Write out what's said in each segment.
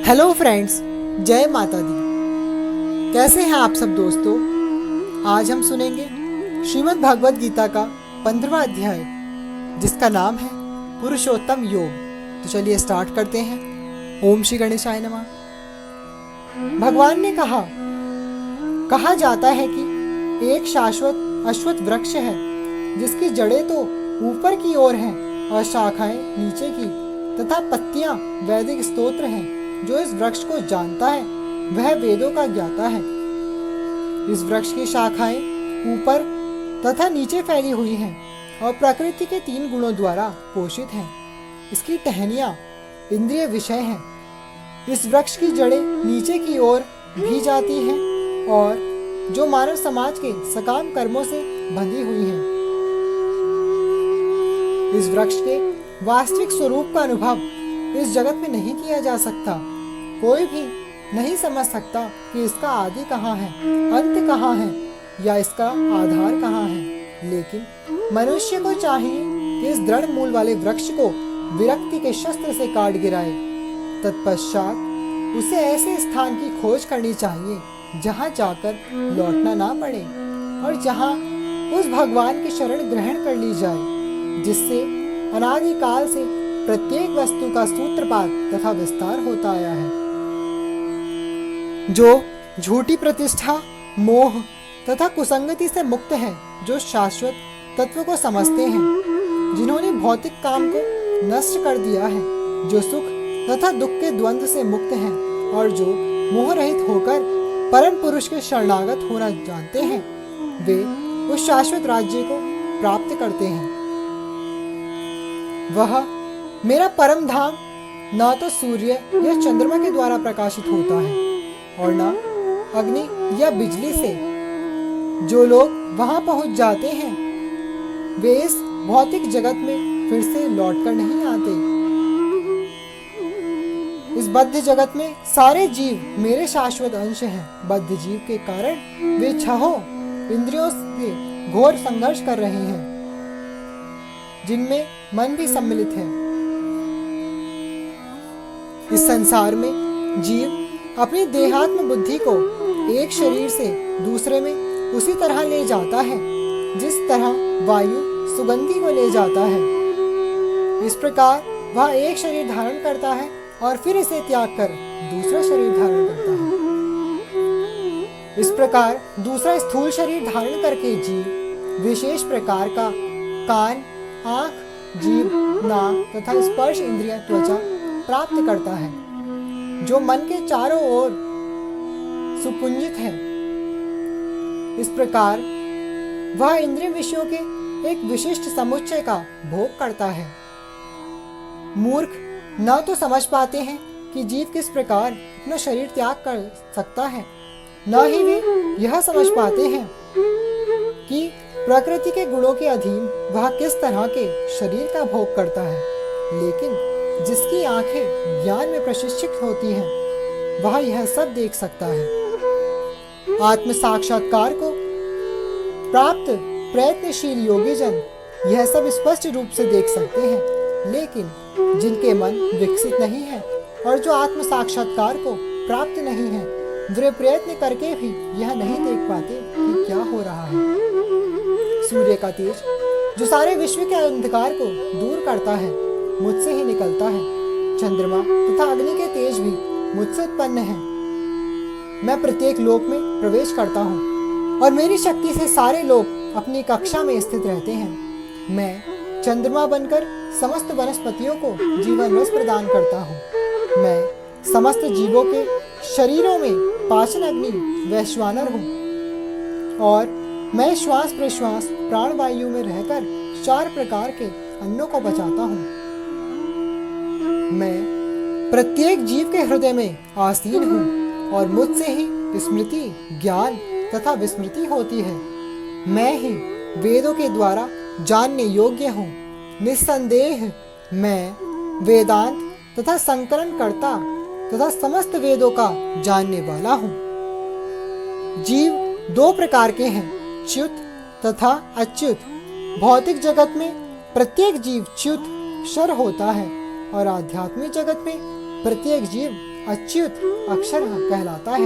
Hello friends, जय माता दी। कैसे हैं आप सब दोस्तों। आज हम सुनेंगे श्रीमद् भगवद गीता का 15वां अध्याय, जिसका नाम है पुरुषोत्तम योग। तो चलिए स्टार्ट करते हैं। ओम श्री गणेशाय नमः। भगवान ने कहा जाता है कि एक शाश्वत अश्वत्थ वृक्ष है, जिसकी जड़ें तो ऊपर की ओर हैं और शाखाएं नीचे की, तथा पत्तियां वैदिक स्तोत्र हैं। जो इस वृक्ष को जानता है वह वेदों का ज्ञाता है। इस वृक्ष की शाखाएं ऊपर तथा नीचे फैली हुई हैं और प्रकृति के 3 गुणों द्वारा पोषित हैं। इसकी टहनियां इंद्रिय विषय हैं। इस वृक्ष की जड़ें नीचे की ओर भी जाती हैं और जो मानव समाज के सकाम कर्मों से बंधी हुई हैं। इस वृक्ष के वास्तविक स्वरूप का अनुभव इस जगत में नहीं किया जा सकता। कोई भी नहीं समझ सकता कि इसका आदि कहाँ है, अंत कहाँ है या इसका आधार कहाँ है। लेकिन मनुष्य को चाहिए कि इस दृढ़ मूल वाले वृक्ष को विरक्ति के शस्त्र से काट गिराए। तत्पश्चात उसे ऐसे स्थान की खोज करनी चाहिए जहाँ जाकर लौटना ना पड़े और जहाँ उस भगवान की शरण ग्रहण कर ली जाए, जिससे अनादिकाल से प्रत्येक वस्तु का सूत्रपात तथा विस्तार होता आया है। जो झूठी प्रतिष्ठा, मोह तथा कुसंगति से मुक्त है, जो शाश्वत तत्व को समझते हैं, जिन्होंने भौतिक काम को नष्ट कर दिया है, जो सुख तथा दुख के द्वंद्व से मुक्त हैं और जो मोह रहित होकर परम पुरुष के शरणागत होना जानते हैं, वे उस शाश्वत राज्य को प्राप्त करते हैं। वह मेरा परम धाम न तो सूर्य या चंद्रमा के द्वारा प्रकाशित होता है और न अग्नि या बिजली से। जो लोग वहां पहुंच जाते हैं वे इस भौतिक जगत में फिर से लौटकर नहीं आते। इस बद्ध जगत में सारे जीव मेरे शाश्वत अंश हैं। बद्ध जीव के कारण वे छहों इंद्रियों से घोर संघर्ष कर रहे हैं, जिनमें मन भी सम्मिलित है। इस संसार में जीव अपनी देहात्म बुद्धि को एक शरीर से दूसरे में उसी तरह ले जाता है जिस तरह वायु सुगंधि को ले जाता है। इस प्रकार वह एक शरीर धारण करता है और फिर इसे त्याग कर दूसरा शरीर धारण करता है। इस प्रकार दूसरा स्थूल शरीर धारण करके जीव विशेष प्रकार का कान, आँख, जीभ, नाक तथा स्पर्श इंद्रिय, त्वचा प्राप्त करता है, जो मन के चारों ओर सुपुंजित है। इस प्रकार वह इंद्रिय विषयों के एक विशिष्ट समुच्चय का भोग करता है। मूर्ख न तो समझ पाते हैं कि जीव किस प्रकार अपना शरीर त्याग कर सकता है, न ही वे यह समझ पाते हैं कि प्रकृति के गुणों के अधीन वह किस तरह के शरीर का भोग करता है। लेकिन जिसकी आंखें ज्ञान में प्रशिक्षित होती हैं, वह यह सब देख सकता है। आत्म साक्षात्कार को प्राप्त प्रयत्नशील योगी जन यह सब स्पष्ट रूप से देख सकते हैं। लेकिन जिनके मन विकसित नहीं है और जो आत्म साक्षात्कार को प्राप्त नहीं है, वे प्रयत्न करके भी यह नहीं देख पाते कि क्या हो रहा है। सूर्य का तेज जो सारे विश्व के अंधकार को दूर करता है, मुझसे ही निकलता है। चंद्रमा तथा अग्नि के तेज भी मुझसे उत्पन्न है। मैं प्रत्येक लोक में प्रवेश करता हूँ और मेरी शक्ति से सारे लोग अपनी कक्षा में स्थित रहते हैं। मैं चंद्रमा बनकर समस्त वनस्पतियों को जीवन रस प्रदान करता हूँ। मैं समस्त जीवों के शरीरों में पाचन अग्नि वैश्वानर हूँ और मैं श्वास प्रश्वास प्राण वायु में रहकर 4 प्रकार के अन्नों को बचाता हूँ। मैं प्रत्येक जीव के हृदय में आसीन हूँ और मुझसे ही स्मृति, ज्ञान तथा विस्मृति होती है। मैं ही वेदों के द्वारा जानने योग्य हूँ। निस्संदेह मैं वेदांत तथा संकलन करता तथा समस्त वेदों का जानने वाला हूँ। जीव 2 प्रकार के हैं, च्युत तथा अच्युत। भौतिक जगत में प्रत्येक जीव च्युत, क्षर होता है और आध्यात्मिक जगत में प्रत्येक जीव अच्युत अक्षर कहलाता है।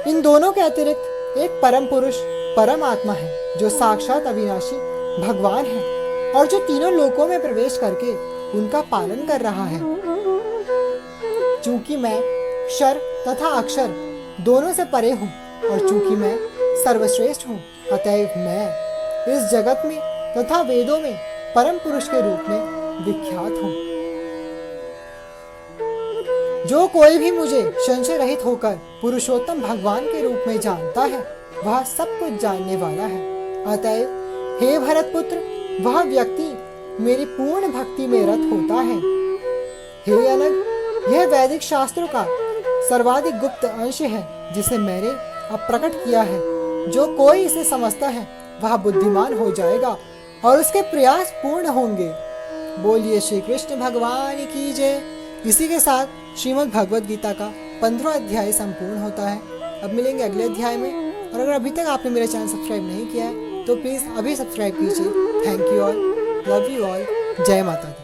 इन दोनों के अतिरिक्त एक परम पुरुष परम आत्मा है जो साक्षात अविनाशी भगवान है और जो तीनों लोकों में प्रवेश करके उनका पालन कर रहा है। चूंकि मैं क्षर तथा अक्षर दोनों से परे हूँ और चूंकि मैं सर्वश्रेष्ठ हूँ, अतएव मैं इस जगत में तथा वेदों में परम पुरुष के रूप में विख्यात हूँ। जो कोई भी मुझे संशय रहित होकर पुरुषोत्तम भगवान के रूप में जानता है, वह सब कुछ जानने वाला है। अतएव हे भरत पुत्र, वह व्यक्ति मेरी पूर्ण भक्ति में रत होता है। हे अनग, यह वैदिक शास्त्रों का सर्वाधिक गुप्त अंश है जिसे मैंने अब प्रकट किया है। जो कोई इसे समझता है वह बुद्धिमान हो जाएगा और उसके प्रयास पूर्ण होंगे। बोलिए श्री कृष्ण भगवान की जय। इसी के साथ श्रीमद् भगवद गीता का 15वां अध्याय संपूर्ण होता है। अब मिलेंगे अगले अध्याय में। और अगर अभी तक आपने मेरा चैनल सब्सक्राइब नहीं किया है तो प्लीज़ अभी सब्सक्राइब कीजिए। Thank you all, love you all, जय माता दी।